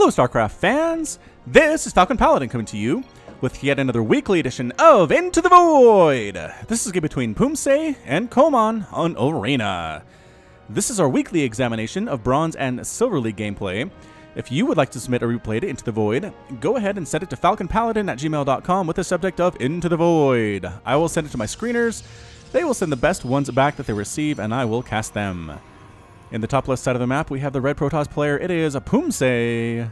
Hello StarCraft fans, this is Falcon Paladin coming to you with yet another weekly edition of Into the Void. This is a game between Poomsae and KomAN on Ulrena. This is our weekly examination of Bronze and Silver League gameplay. If you would like to submit a replay to Into the Void, go ahead and send it to falconpaladin@gmail.com with the subject of Into the Void. I will send it to my screeners. They will send the best ones back that they receive, and I will cast them. In the top left side of the map, we have the red Protoss player. It is a Poomsae.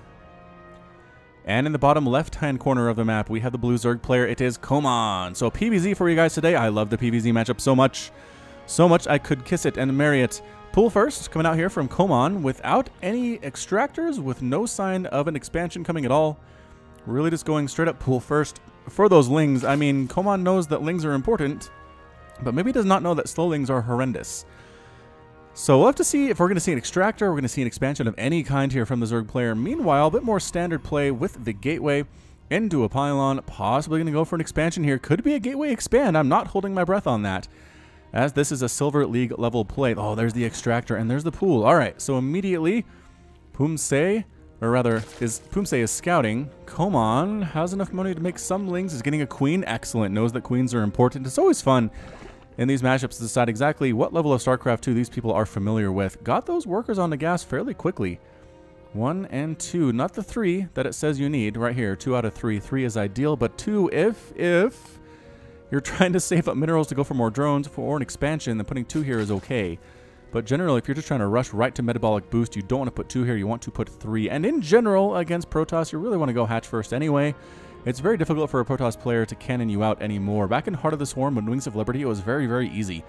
And in the bottom left-hand corner of the map, we have the blue Zerg player. It is KomAN. So PvZ for you guys today. I love the PvZ matchup so much. So much I could kiss it and marry it. Pool first, coming out here from KomAN without any extractors, with no sign of an expansion coming at all. Really just going straight up pool first for those lings. I mean, KomAN knows that lings are important, but maybe does not know that slow lings are horrendous. So we'll have to see if we're going to see an extractor, we're going to see an expansion of any kind here from the Zerg player. Meanwhile, a bit more standard play with the gateway into a pylon, possibly going to go for an expansion here. Could be a gateway expand, I'm not holding my breath on that, as this is a Silver League level play. Oh, there's the extractor and there's the pool. Alright, so immediately, Poomsae, or rather, Poomsae is scouting. KomAN has enough money to make some lings, is getting a queen. Excellent, knows that queens are important. It's always fun in these matchups to decide exactly what level of StarCraft 2 these people are familiar with. Got those workers on the gas fairly quickly. 1 and 2, not the 3 that it says you need right here. 2 out of 3. 3 is ideal, but 2 if you're trying to save up minerals to go for more drones or an expansion, then putting 2 here is okay. But generally, if you're just trying to rush right to metabolic boost, you don't want to put 2 here, you want to put 3. And in general, against Protoss, you really want to go hatch first anyway. It's very difficult for a Protoss player to cannon you out anymore. Back in Heart of the Swarm, when Wings of Liberty, it was very, very easy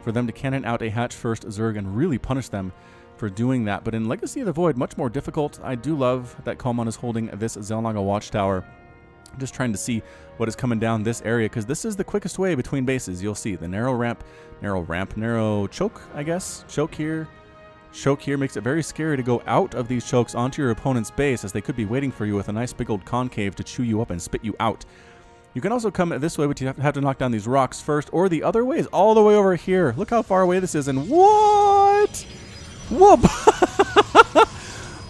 for them to cannon out a hatch first Zerg and really punish them for doing that. But in Legacy of the Void, much more difficult. I do love that KomAN is holding this Xel'Naga Watchtower. Just trying to see what is coming down this area, because this is the quickest way between bases. You'll see the narrow choke, I guess. Choke here makes it very scary to go out of these chokes onto your opponent's base, as they could be waiting for you with a nice big old concave to chew you up and spit you out. You can also come this way, but you have to knock down these rocks first, or the other way is all the way over here. Look how far away this is, and what? Whoop!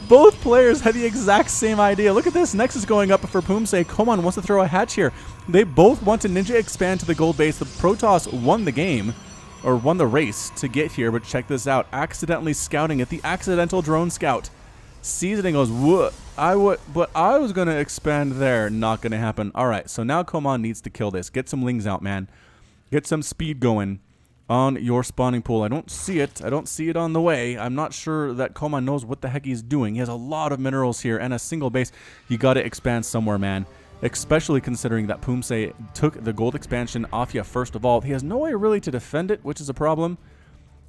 Both players had the exact same idea. Look at this. Nexus going up for Poomsae. KomAN wants to throw a hatch here. They both want to ninja expand to the gold base. The Protoss won the game, or won the race to get here, but check this out. Accidentally scouting it. The accidental drone scout sees it and goes, what? I was going to expand there. Not going to happen. All right, so now KomAN needs to kill this. Get some lings out, man. Get some speed going on your spawning pool. I don't see it. I don't see it on the way. I'm not sure that KomAN knows what the heck he's doing. He has a lot of minerals here and a single base. You got to expand somewhere, man. Especially considering that Poomsae took the gold expansion off you first of all. He has no way really to defend it, which is a problem,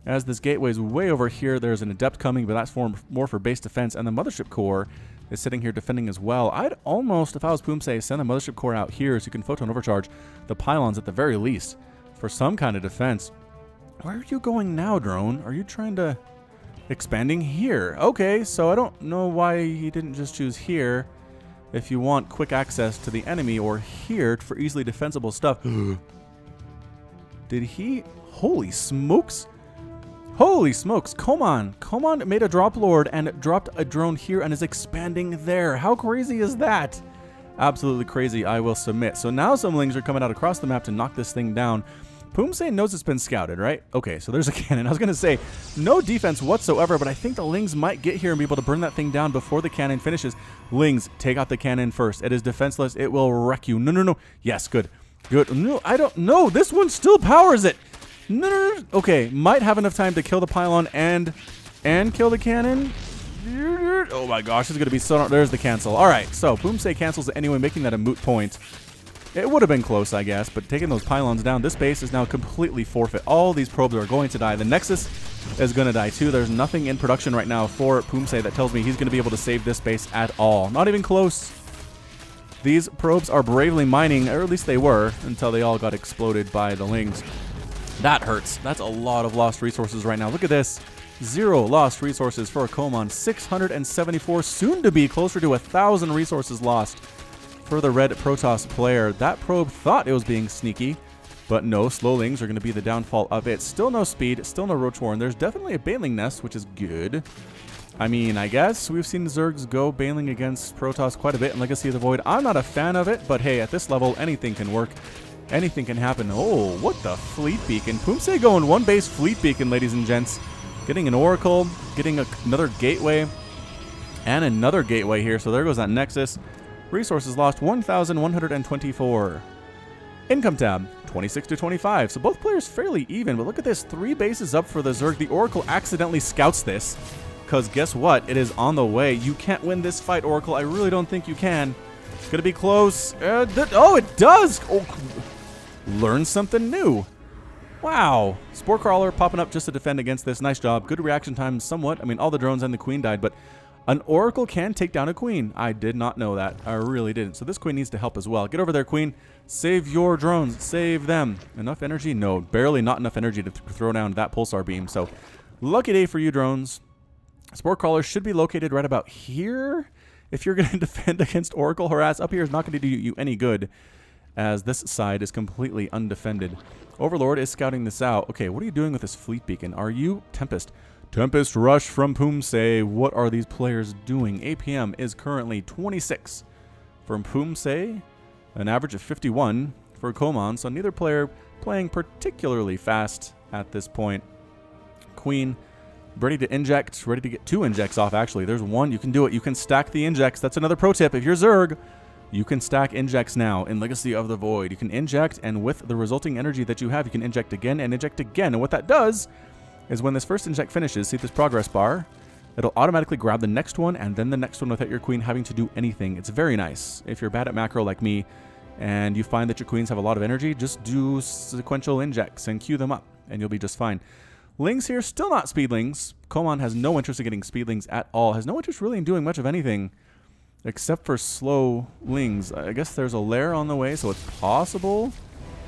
as this gateway is way over here. There's an adept coming, but that's more for base defense, and the mothership core is sitting here defending as well. I'd almost, if I was Poomsae, send the mothership core out here so you can photon overcharge the pylons at the very least for some kind of defense. Where are you going now, drone? Are you trying to expanding here? Okay, so I don't know why he didn't just choose here. If you want quick access to the enemy, or here for easily defensible stuff. Did he? Holy smokes. Holy smokes. KomAN made a drop lord and dropped a drone here and is expanding there. How crazy is that? Absolutely crazy. I will submit. So now some lings are coming out across the map to knock this thing down. Poomsae knows it's been scouted, right? Okay, so there's a cannon. I was going to say, no defense whatsoever, but I think the lings might get here and be able to burn that thing down before the cannon finishes. Lings, take out the cannon first. It is defenseless. It will wreck you. No. Yes, good. Good. No, I don't know. This one still powers it. No. Okay, might have enough time to kill the pylon and kill the cannon. Oh my gosh, it's going to be so... There's the cancel. All right, so Poomsae cancels it anyway, making that a moot point. It would have been close, I guess, but taking those pylons down, this base is now completely forfeit. All these probes are going to die. The Nexus is going to die too. There's nothing in production right now for Poomsae that tells me he's going to be able to save this base at all. Not even close. These probes are bravely mining, or at least they were, until they all got exploded by the lings. That hurts. That's a lot of lost resources right now. Look at this. 0 lost resources for KomAN. 674, soon to be closer to 1,000 resources lost for the red Protoss player. That probe thought it was being sneaky, but no, slow lings are going to be the downfall of it. Still no speed, still no roach warren. There's definitely a baneling nest, which is good. I mean, I guess we've seen Zergs go bailing against Protoss quite a bit in Legacy of the Void. I'm not a fan of it, but hey, at this level, anything can work. Anything can happen. Oh, what the Fleet Beacon. Poomsae going one base Fleet Beacon, ladies and gents. Getting an Oracle, getting another Gateway, and another Gateway here. So there goes that Nexus. Resources lost 1,124. Income tab, 26 to 25. So both players fairly even, but look at this. 3 bases up for the Zerg. The Oracle accidentally scouts this. Because guess what? It is on the way. You can't win this fight, Oracle. I really don't think you can. It's going to be close. Oh, it does! Oh, learn something new. Wow. Spore Crawler popping up just to defend against this. Nice job. Good reaction time somewhat. I mean, all the drones and the queen died, but an Oracle can take down a queen. I did not know that. I really didn't. So this queen needs to help as well. Get over there, queen. Save your drones. Save them. Enough energy? No, barely not enough energy to throw down that pulsar beam. So lucky day for you, drones. Spore Crawler should be located right about here. If you're going to defend against Oracle Harass, up here is not going to do you any good, as this side is completely undefended. Overlord is scouting this out. Okay, what are you doing with this Fleet Beacon? Are you Tempest? Tempest rush from Poomsae. What are these players doing? APM is currently 26 from Poomsae, an average of 51 for KomAN, so neither player playing particularly fast at this point. Queen ready to inject, ready to get 2 injects off, actually. There's 1. You can do it. You can stack the injects. That's another pro tip. If you're Zerg, you can stack injects now in Legacy of the Void. You can inject, and with the resulting energy that you have, you can inject again and inject again. And what that does is when this first inject finishes, see this progress bar, it'll automatically grab the next one and then the next one without your queen having to do anything. It's very nice. If you're bad at macro like me and you find that your queens have a lot of energy, just do sequential injects and queue them up and you'll be just fine. Lings here, still not speedlings. KomAN has no interest in getting speedlings at all. Has no interest really in doing much of anything except for slow lings. I guess there's a lair on the way, so it's possible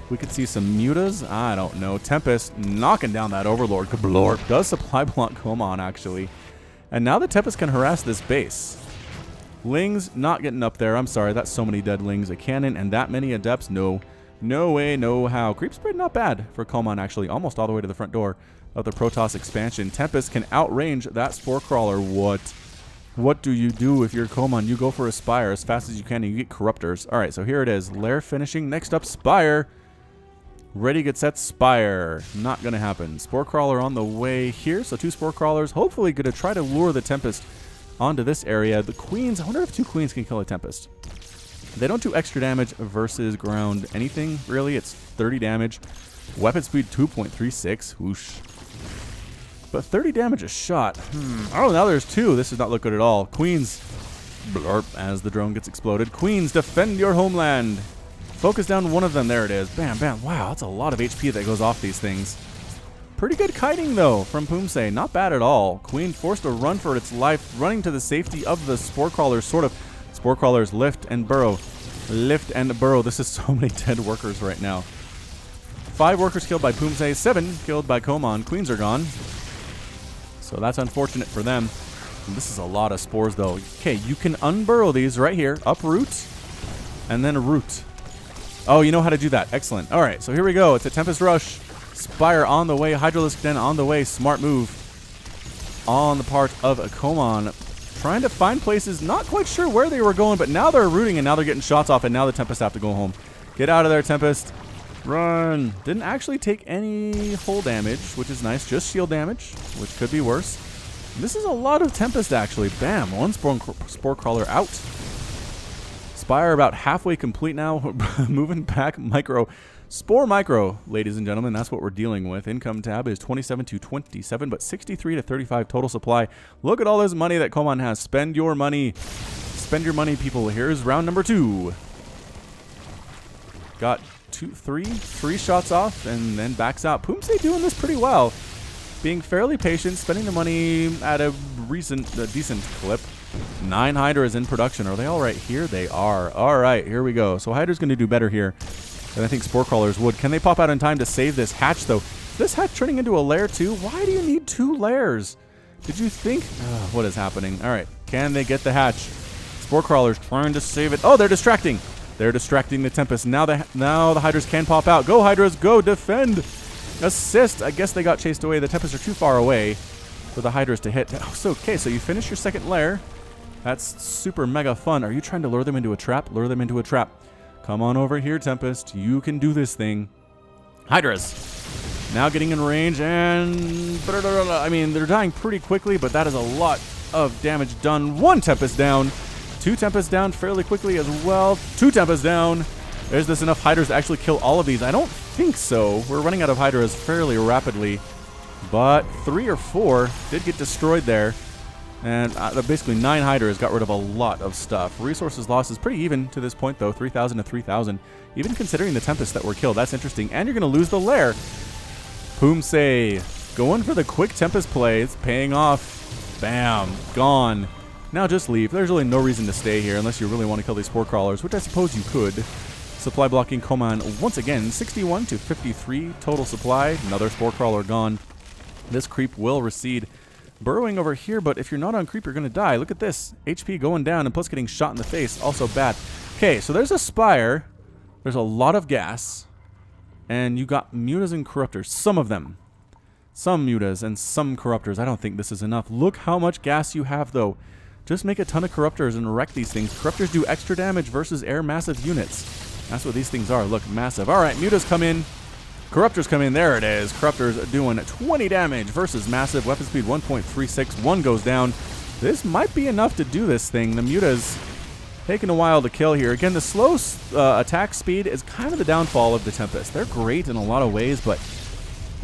we could see some mutas. I don't know. Tempest knocking down that Overlord. Kablorp does supply block KomAN, actually. And now the Tempest can harass this base. Lings not getting up there. I'm sorry, that's so many dead lings. A cannon and that many adepts? No. No way, no how. Creep spread not bad for KomAN, actually. Almost all the way to the front door of the Protoss expansion. Tempest can outrange that Spore Crawler. What do you do if you're KomAN? You go for a Spire as fast as you can and you get Corruptors. Alright, so here it is. Lair finishing. Next up, Spire. Ready, get set, Spire. Not going to happen. Spore Crawler on the way here. So 2 Spore Crawlers. Hopefully going to try to lure the Tempest onto this area. The Queens, I wonder if 2 Queens can kill a Tempest. They don't do extra damage versus ground anything, really. It's 30 damage. Weapon speed 2.36. Whoosh. But 30 damage a shot. Oh, now there's 2. This does not look good at all. Queens. Blurp as the drone gets exploded. Queens, defend your homeland. Focus down one of them. There it is. Bam, bam. Wow, that's a lot of HP that goes off these things. Pretty good kiting, though, from Poomsae. Not bad at all. Queen forced to run for its life, running to the safety of the Spore Crawlers, sort of. Spore Crawlers, lift and burrow. Lift and burrow. This is so many dead workers right now. 5 workers killed by Poomsae, 7 killed by KomAN. Queens are gone. So that's unfortunate for them. And this is a lot of spores, though. Okay, you can unburrow these right here. Uproot. And then root. Oh, you know how to do that. Excellent. All right, so here we go. It's a Tempest Rush. Spire on the way. Hydralisk Den on the way. Smart move on the part of KomAN. Trying to find places. Not quite sure where they were going, but now they're rooting, and now they're getting shots off, and now the Tempest have to go home. Get out of there, Tempest. Run. Didn't actually take any hull damage, which is nice. Just shield damage, which could be worse. This is a lot of Tempest, actually. Bam. 1 Spore Crawler out. Spire about halfway complete now. Moving back. Micro. Spore Micro, ladies and gentlemen. That's what we're dealing with. Income tab is 27 to 27, but 63 to 35 total supply. Look at all this money that KomAN has. Spend your money. Spend your money, people. Here's round number 2. Got 3 shots off and then backs out. Poomsae doing this pretty well. Being fairly patient, spending the money at a decent clip. 9 Hydras in production. Are they all right here? They are. All right, here we go. So Hydra's going to do better here than I think Spore Crawlers would. Can they pop out in time to save this hatch, though? This hatch turning into a lair, too? Why do you need 2 lairs? Did you think? What is happening? All right, can they get the hatch? Spore Crawlers trying to save it. Oh, they're distracting. They're distracting the Tempest. Now the Hydras can pop out. Go, Hydras, go, defend. Assist. I guess they got chased away. The Tempests are too far away. for the Hydras to hit. Oh, so, okay, so you finish your second lair. That's super mega fun. Are you trying to lure them into a trap? Lure them into a trap. Come on over here, Tempest. You can do this thing. Hydras. Now getting in range, and I mean, they're dying pretty quickly, but that is a lot of damage done. 1 Tempest down, 2 Tempest down fairly quickly as well. 2 Tempest down. Is this enough Hydras to actually kill all of these? I don't think so. We're running out of Hydras fairly rapidly, but 3 or 4 did get destroyed there, and basically 9 Hydras got rid of a lot of stuff. Resources lost is pretty even to this point, though, 3,000 to 3,000. Even considering the Tempest that were killed, that's interesting. And you're going to lose the lair. Poomsae going for the quick Tempest play. It's paying off. Bam. Gone. Now just leave. There's really no reason to stay here unless you really want to kill these Spore Crawlers, which I suppose you could. Supply blocking KomAN once again. 61 to 53 total supply. Another Spore Crawler gone. This creep will recede. Burrowing over here, but if you're not on creep, you're going to die. Look at this. HP going down and plus getting shot in the face. Also bad. Okay, so there's a Spire. There's a lot of gas. And you got mutas and corruptors. Some of them. Some mutas and some corruptors. I don't think this is enough. Look how much gas you have, though. Just make a ton of corruptors and wreck these things. Corruptors do extra damage versus air massive units. That's what these things are. Look, massive. All right, mutas come in. Corruptors come in. There it is. Corruptors doing 20 damage versus massive. Weapon speed 1.36. 1 goes down. This might be enough to do this thing. The mutas taking a while to kill here. Again, the slow attack speed is kind of the downfall of the Tempest. They're great in a lot of ways, but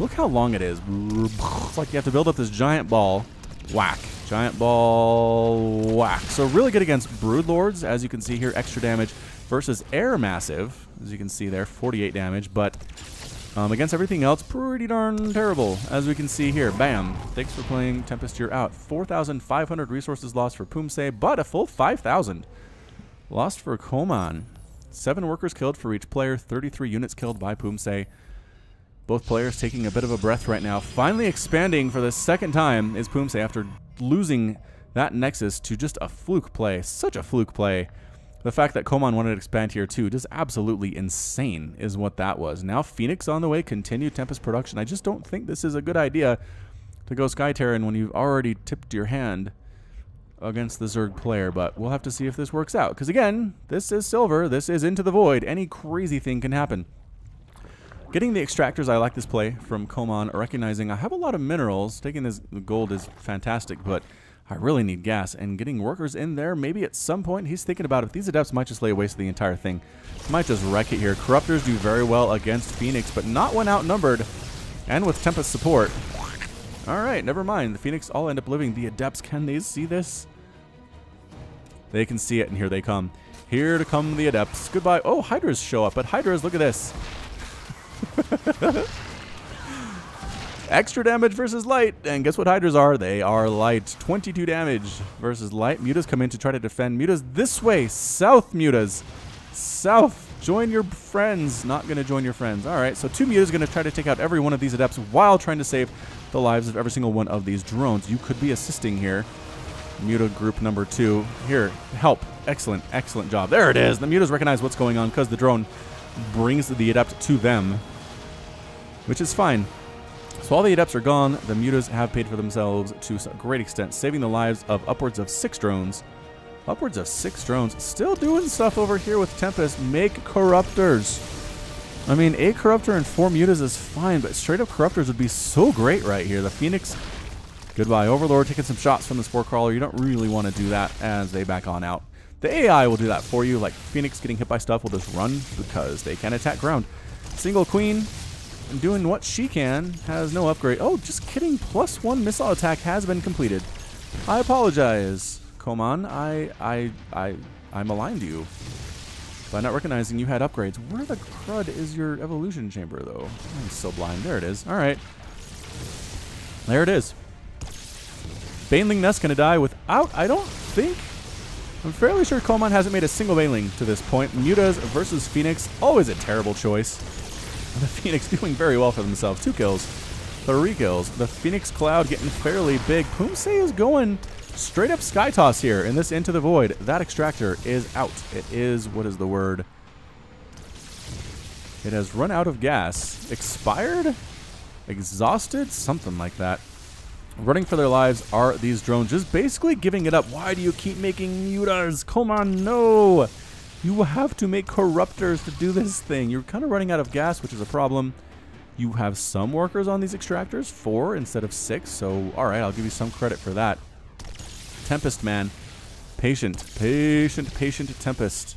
look how long it is. It's like you have to build up this giant ball. Whack. Giant ball. Whack. So really good against Broodlords, as you can see here. Extra damage versus Air Massive, as you can see there. 48 damage, but against everything else, pretty darn terrible, as we can see here. Bam. Thanks for playing Tempest. You're out. 4,500 resources lost for Poomsae, but a full 5,000. Lost for KomAN. 7 workers killed for each player. 33 units killed by Poomsae. Both players taking a bit of a breath right now. Finally expanding for the second time is Poomsae after losing that Nexus to just a fluke play. Such a fluke play. The fact that KomAN wanted to expand here too, just absolutely insane is what that was. Now Phoenix on the way. Continued Tempest production. I just don't think this is a good idea to go Sky Terran when you've already tipped your hand against the Zerg player, but we'll have to see if this works out. Because again, this is silver, this is Into the Void. Any crazy thing can happen. Getting the extractors, I like this play from KomAN, recognizing I have a lot of minerals. Taking this gold is fantastic, but I really need gas. And getting workers in there, maybe at some point he's thinking about if these adepts might just lay waste to the entire thing. Might just wreck it here. Corruptors do very well against Phoenix, but not when outnumbered and with Tempest support. Alright, never mind. The Phoenix all end up living. The Adepts, can they see this? They can see it, and here they come. Here to come the Adepts. Goodbye. Oh, Hydras show up, but Hydras, look at this. Extra damage versus light, and guess what Hydras are? They are light. 22 damage versus light. Mutas come in to try to defend. Mutas this way. South, Mutas. South. Join your friends. Not going to join your friends. Alright, so 2 Mutas going to try to take out every one of these Adepts while trying to save the lives of every single one of these drones. You could be assisting here. Muta group number 2. Here, help. Excellent, excellent job. There it is. The Mutas recognize what's going on because the drone brings the Adept to them, which is fine. So all the Adepts are gone. The Mutas have paid for themselves to a great extent, saving the lives of upwards of 6 drones. Upwards of 6 drones. Still doing stuff over here with Tempest. Make Corruptors. I mean, a Corruptor and 4 Mutas is fine, but straight up Corruptors would be so great right here. The Phoenix, goodbye. Overlord taking some shots from the Spore Crawler. You don't really want to do that as they back on out. The AI will do that for you. Like Phoenix getting hit by stuff will just run because they can attack ground. Single Queen doing what she can. Has no upgrade. Oh, just kidding. +1 missile attack has been completed. I apologize, KomAN. I maligned you by not recognizing you had upgrades. Where the crud is your evolution chamber, though? I'm so blind. There it is. All right. There it is. Baneling Nest going to die without, I don't think... I'm fairly sure KomAN hasn't made a single Baneling to this point. Mutas versus Phoenix, always a terrible choice. The Phoenix doing very well for themselves. 2 kills. 3 kills. The Phoenix Cloud getting fairly big. Poomsae is going straight up Sky Toss here in this Into the Void. That extractor is out. It is, what is the word? It has run out of gas. Expired? Exhausted? Something like that. Running for their lives are these drones, just basically giving it up. Why do you keep making mutas? KomAN, no! You have to make corruptors to do this thing. You're kind of running out of gas, which is a problem. You have some workers on these extractors, 4 instead of 6, so alright, I'll give you some credit for that. Tempest, man. Patient Tempest.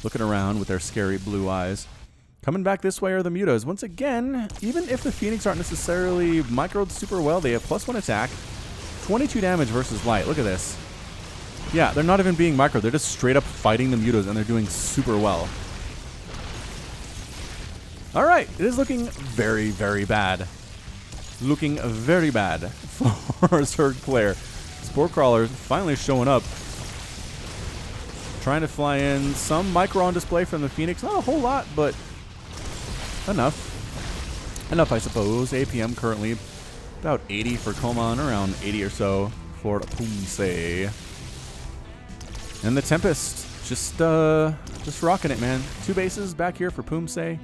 Looking around with their scary blue eyes. Coming back this way are the mutas. Once again, even if the Phoenix aren't necessarily microed super well, they have +1 attack, 22 damage versus light. Look at this. Yeah, they're not even being microed. They're just straight up fighting the mutas, and they're doing super well. Alright, it is looking very, very bad. Looking very bad for our Zerg player. Spore Crawlers finally showing up. Trying to fly in. Some micro on display from the Phoenix. Not a whole lot, but enough. Enough, I suppose. APM currently about 80 for KomAN, around 80 or so for Poomsae. And the Tempest, just rocking it, man. 2 bases back here for Poomsae.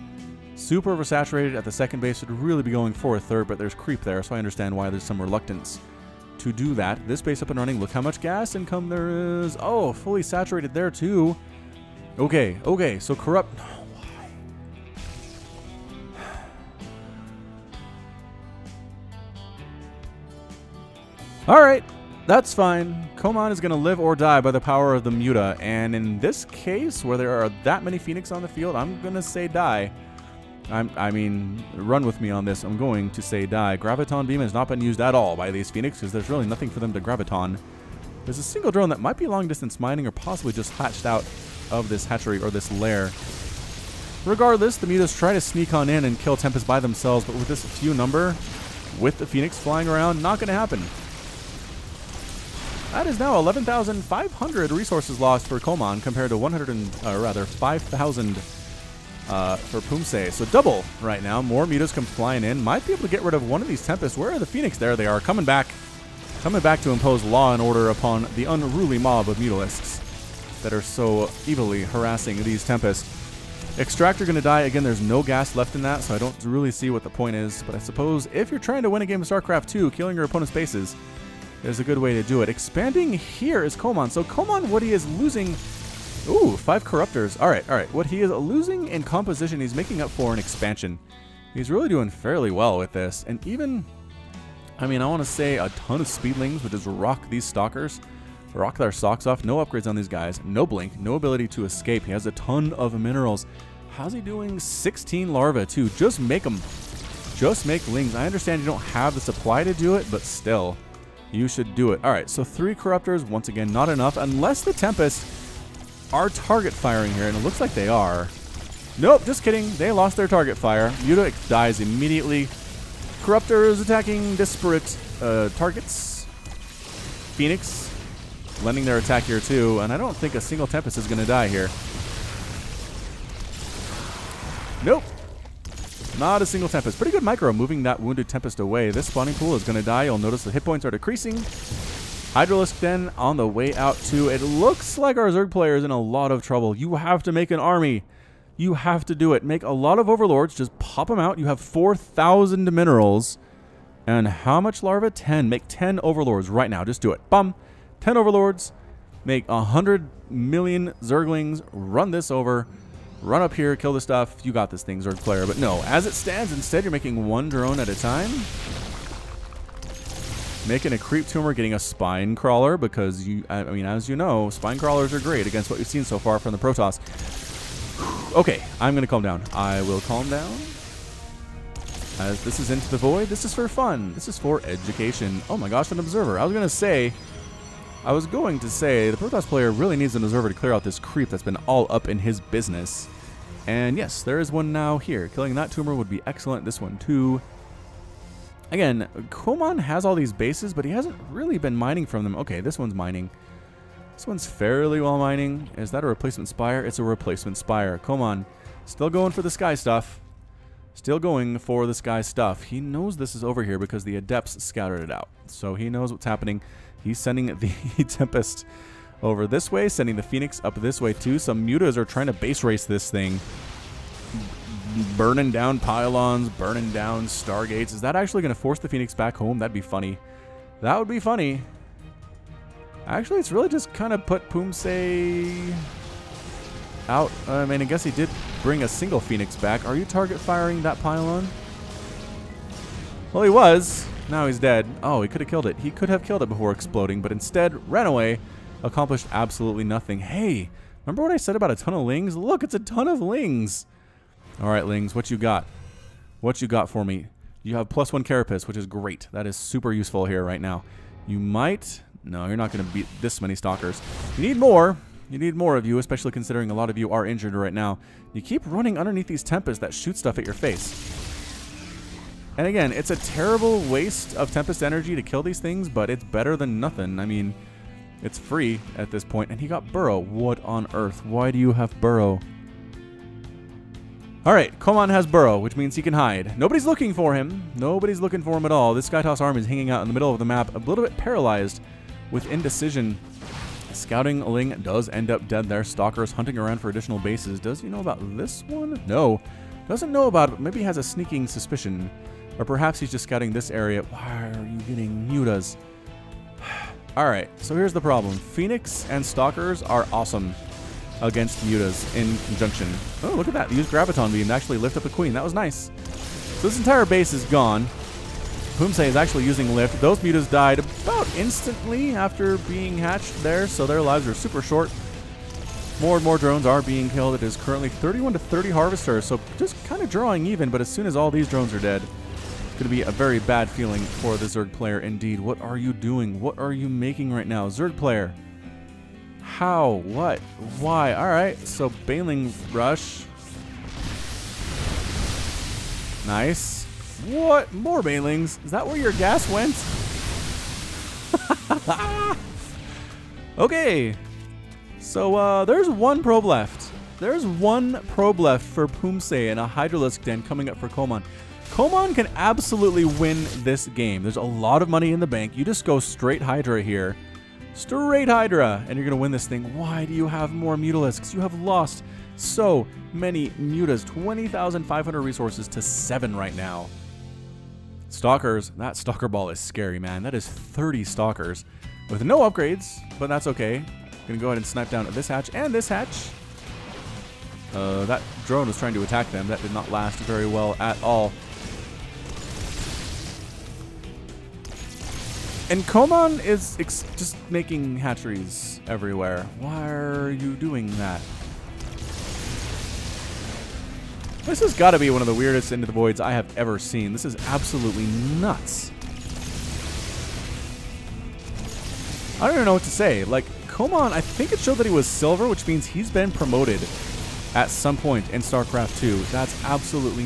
Super oversaturated at the second base. Would really be going for a third, but there's creep there, so I understand why there's some reluctance to do that. This base up and running. Look how much gas income there is. Oh, fully saturated there too. Okay, okay, so corrupt. Why? Alright, that's fine. KomAN is going to live or die by the power of the muta, and in this case, where there are that many Phoenix on the field, I'm going to say die. I mean, run with me on this. I'm going to say die. Graviton Beam has not been used at all by these Phoenix because there's really nothing for them to Graviton. There's a single drone that might be long distance mining or possibly just hatched out of this hatchery or this lair. Regardless, the mutas try to sneak on in and kill Tempest by themselves, but with this few number, with the Phoenix flying around, not going to happen. That is now 11,500 resources lost for KomAN compared to 5,000 for Poomsae. So double right now. More mutas come flying in. Might be able to get rid of one of these Tempests. Where are the Phoenix? There they are. Coming back to impose law and order upon the unruly mob of mutalisks that are so evilly harassing these Tempests. Extractor going to die. Again, there's no gas left in that, so I don't really see what the point is. But I suppose if you're trying to win a game of StarCraft 2, killing your opponent's bases is a good way to do it. Expanding here is KomAN. So KomAN, what he is losing... Ooh, 5 corruptors. Alright, alright. What he is losing in composition, he's making up for in expansion. He's really doing fairly well with this. And even, I mean, I want to say a ton of speedlings would just rock these stalkers. Rock their socks off. No upgrades on these guys. No blink. No ability to escape. He has a ton of minerals. How's he doing? 16 larvae, too. Just make them. Just make lings. I understand you don't have the supply to do it, but still, you should do it. Alright, so 3 corruptors. Once again, not enough. Unless the Tempest are target firing here, and it looks like they are. Nope, just kidding. They lost their target fire. Muta dies immediately. Corruptors attacking disparate targets. Phoenix lending their attack here too, and I don't think a single Tempest is going to die here. Nope. Not a single Tempest. Pretty good micro moving that wounded Tempest away. This spawning pool is going to die. You'll notice the hit points are decreasing. Hydralisk then on the way out too. It looks like our Zerg player is in a lot of trouble. You have to make an army. You have to do it. Make a lot of overlords. Just pop them out. You have 4,000 minerals. And how much larvae? 10. Make 10 overlords right now. Just do it. Bum. 10 overlords. Make 100 million Zerglings. Run this over. Run up here. Kill the stuff. You got this thing, Zerg player. But no. As it stands, instead you're making 1 drone at a time. Making a creep tumor, getting a spine crawler, because I mean, as you know, spine crawlers are great against what we've seen so far from the Protoss. Okay, I'm going to calm down. I will calm down. As this is Into the Void, this is for fun. This is for education. Oh my gosh, an observer. I was going to say the Protoss player really needs an observer to clear out this creep that's been all up in his business. And yes, there is one now here. Killing that tumor would be excellent. This one too. Again, KomAN has all these bases, but he hasn't really been mining from them. Okay, this one's mining. This one's fairly well mining. Is that a replacement spire? It's a replacement spire. KomAN still going for the sky stuff. Still going for the sky stuff. He knows this is over here because the Adepts scouted it out. So he knows what's happening. He's sending the Tempest over this way, sending the Phoenix up this way too. Some mutas are trying to base race this thing. Burning down pylons, burning down stargates. Is that actually going to force the Phoenix back home? That'd be funny. That would be funny. Actually, it's really just kind of put Poomsae out. I mean, I guess he did bring a single Phoenix back. Are you target firing that pylon? Well, he was. Now he's dead. Oh, he could have killed it. He could have killed it before exploding, but instead ran away, accomplished absolutely nothing. Hey, remember what I said about a ton of lings? Look, it's a ton of lings. All right, lings, what you got? What you got for me? You have +1 carapace, which is great. That is super useful here right now. You might... No, you're not going to beat this many stalkers. You need more. You need more of you, especially considering a lot of you are injured right now. You keep running underneath these Tempests that shoot stuff at your face. And again, it's a terrible waste of Tempest energy to kill these things, but it's better than nothing. I mean, it's free at this point. And he got Burrow. What on earth? Why do you have Burrow? Alright, KomAN has Burrow, which means he can hide. Nobody's looking for him. Nobody's looking for him at all. This Skytoss army is hanging out in the middle of the map, a little bit paralyzed with indecision. Scouting Ling does end up dead there. Stalkers hunting around for additional bases. Does he know about this one? No. Doesn't know about it, but maybe he has a sneaking suspicion. Or perhaps he's just scouting this area. Why are you getting mutas? Alright, so here's the problem. Phoenix and Stalkers are awesome against mutas in conjunction. Oh, look at that. They used Graviton Beam to actually lift up the Queen. That was nice. So this entire base is gone. Poomsae is actually using lift. Those mutas died about instantly after being hatched there, so their lives are super short. More and more drones are being killed. It is currently 31 to 30 harvesters, so just kind of drawing even, but as soon as all these drones are dead, it's going to be a very bad feeling for the Zerg player indeed. What are you doing? What are you making right now? Zerg player. How? What? Why? Alright, so Baneling Rush. Nice. What? More Banelings? Is that where your gas went? Okay. So, there's one probe left. There's one probe left for Poomsae and a Hydralisk Den coming up for KomAN. KomAN can absolutely win this game. There's a lot of money in the bank. You just go straight Hydra here. Straight Hydra, and you're going to win this thing. Why do you have more Mutalisks? You have lost so many mutas. 20,500 resources to 7 right now. Stalkers. That Stalker Ball is scary, man. That is 30 Stalkers with no upgrades, but that's okay. Going to go ahead and snipe down this hatch and this hatch. That drone was trying to attack them. That did not last very well at all. And KomAN is just making hatcheries everywhere. Why are you doing that? This has got to be one of the weirdest Into the Voids I have ever seen. This is absolutely nuts. I don't even know what to say. Like, KomAN, I think it showed that he was silver, which means he's been promoted at some point in StarCraft 2. That's absolutely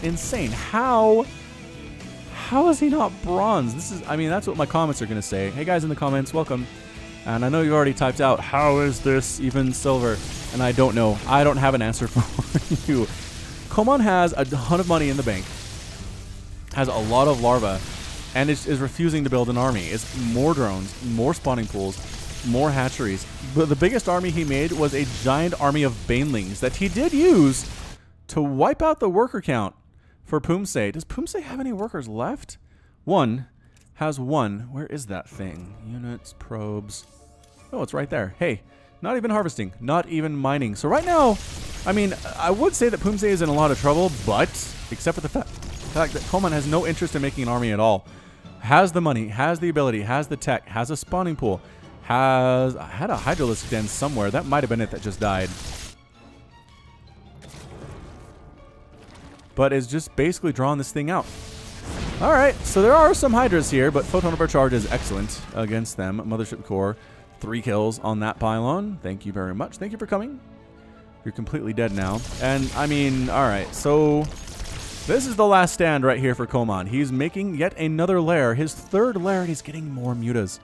insane. How is he not bronze? This is, I mean, that's what my comments are going to say. Hey guys in the comments, welcome. And I know you've already typed out, how is this even silver? And I don't know. I don't have an answer for you. KomAN has a ton of money in the bank, has a lot of larvae, and is refusing to build an army. It's more drones, more spawning pools, more hatcheries. But the biggest army he made was a giant army of Banelings that he did use to wipe out the worker count for Poomsae. Does Poomsae have any workers left? One has one. Where is that thing? Units, probes. Oh, it's right there. Hey, not even harvesting, not even mining. So right now, I mean, I would say that Poomsae is in a lot of trouble, but except for the fact that KomAN has no interest in making an army at all. Has the money, has the ability, has the tech, has a spawning pool, had a Hydralisk Den somewhere. That might have been it that just died. But is just basically drawing this thing out. Alright, so there are some Hydras here, but Photon Overcharge is excellent against them. Mothership Core, 3 kills on that pylon. Thank you very much. Thank you for coming. You're completely dead now. And, I mean, alright, so this is the last stand right here for KomAN. He's making yet another lair, his 3rd lair, and he's getting more mutas.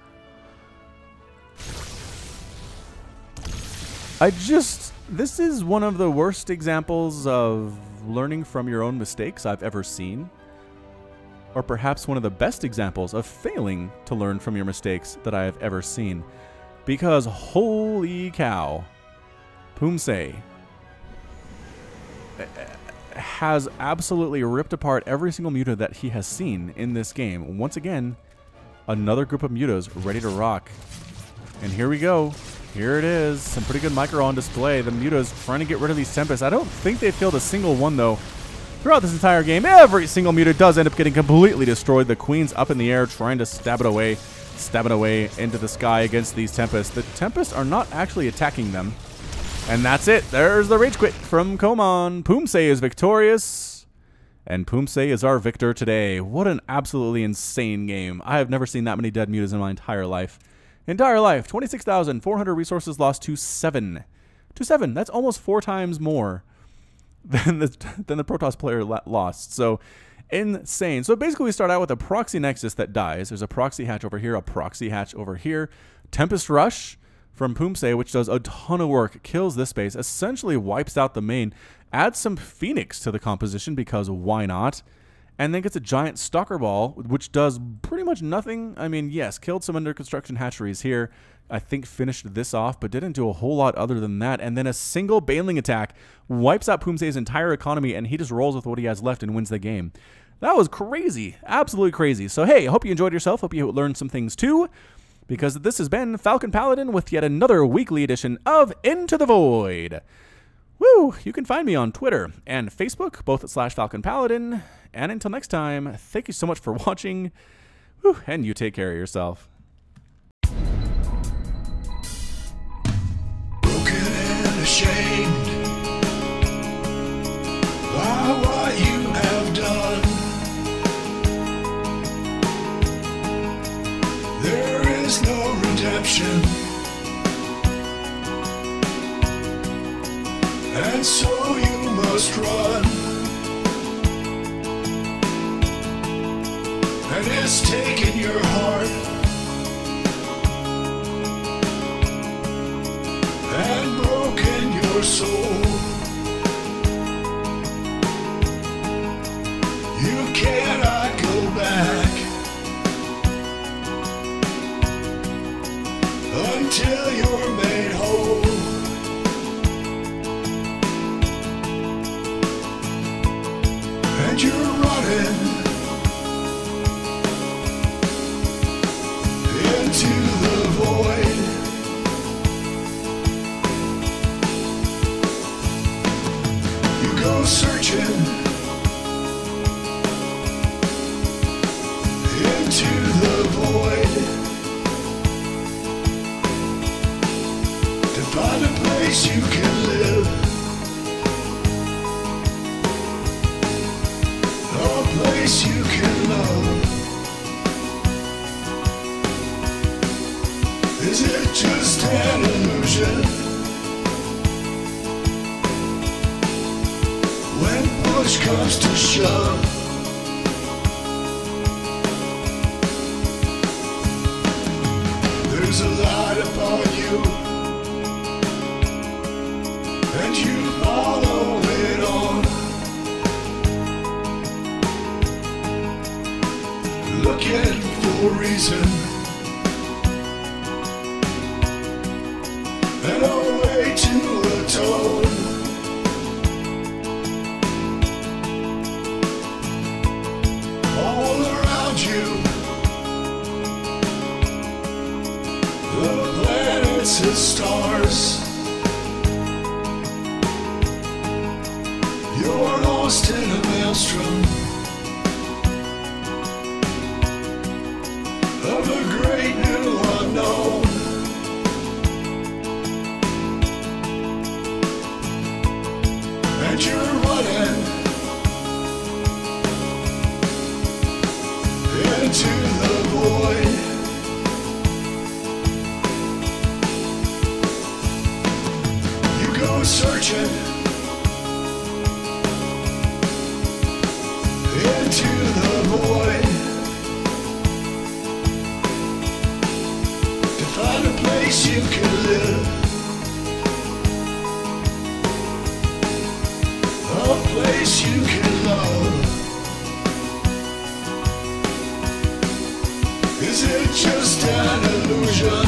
This is one of the worst examples of learning from your own mistakes I've ever seen. Or perhaps one of the best examples of failing to learn from your mistakes that I have ever seen. Because holy cow, Poomsae has absolutely ripped apart every single muta that he has seen in this game. Once again, Another group of mutas ready to rock. And here we go. Here it is. Some pretty good micro on display. The mutas trying to get rid of these Tempests. I don't think they failed a single one, though. Throughout this entire game, every single muta does end up getting completely destroyed. The queen's up in the air trying to stab it away into the sky against these Tempests. The Tempests are not actually attacking them. And that's it. There's the rage quit from KomAN. Poomsae is victorious. And Poomsae is our victor today. What an absolutely insane game. I have never seen that many dead mutas in my entire life. 26,400 resources lost to 7. To 7. That's almost 4 times more than the Protoss player lost. So insane. So basically we start out with a proxy nexus that dies. There's a proxy hatch over here, a proxy hatch over here. Tempest Rush from Poomsae, which does a ton of work, kills this base, essentially wipes out the main, adds some Phoenix to the composition because why not? And then gets a giant Stalker Ball, which does pretty much nothing. I mean, yes, killed some under construction hatcheries here. I think finished this off, but didn't do a whole lot other than that. And then a single Baneling attack wipes out Poomsae's entire economy, and he just rolls with what he has left and wins the game. That was crazy. Absolutely crazy. So, hey, I hope you enjoyed yourself. Hope you learned some things too, because this has been Falcon Paladin with yet another weekly edition of Into the Void. Woo! You can find me on Twitter and Facebook, both at /Falcon Paladin. And until next time, thank you so much for watching. Woo, and you take care of yourself. Broken and ashamed by what you have done. There is no redemption, and so you must run. And it's taken your heart and broken your soul. You cannot go back until you're made whole. And you're running into the void. You go searching into the void to find a place you can live, a place you can love. Is it just an illusion? When push comes to shove, there's a light upon you, and you follow it on, looking for a reason and a way to atone. All around you, the planets and stars. You're lost in a maelstrom of a great new unknown. And you're running into the void. You go searching into the void to find a place you can live, a place you can love. Is it just an illusion?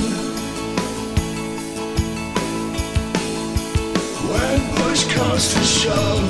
When push comes to shove,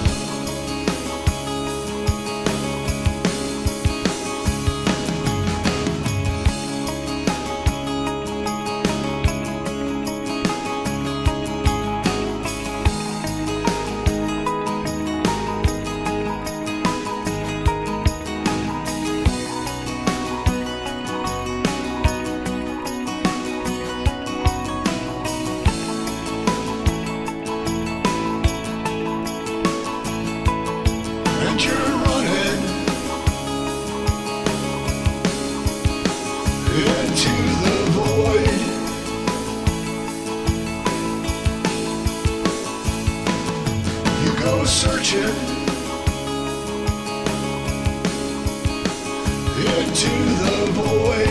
into the void.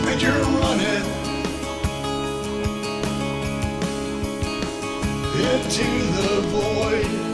And you're running into the void.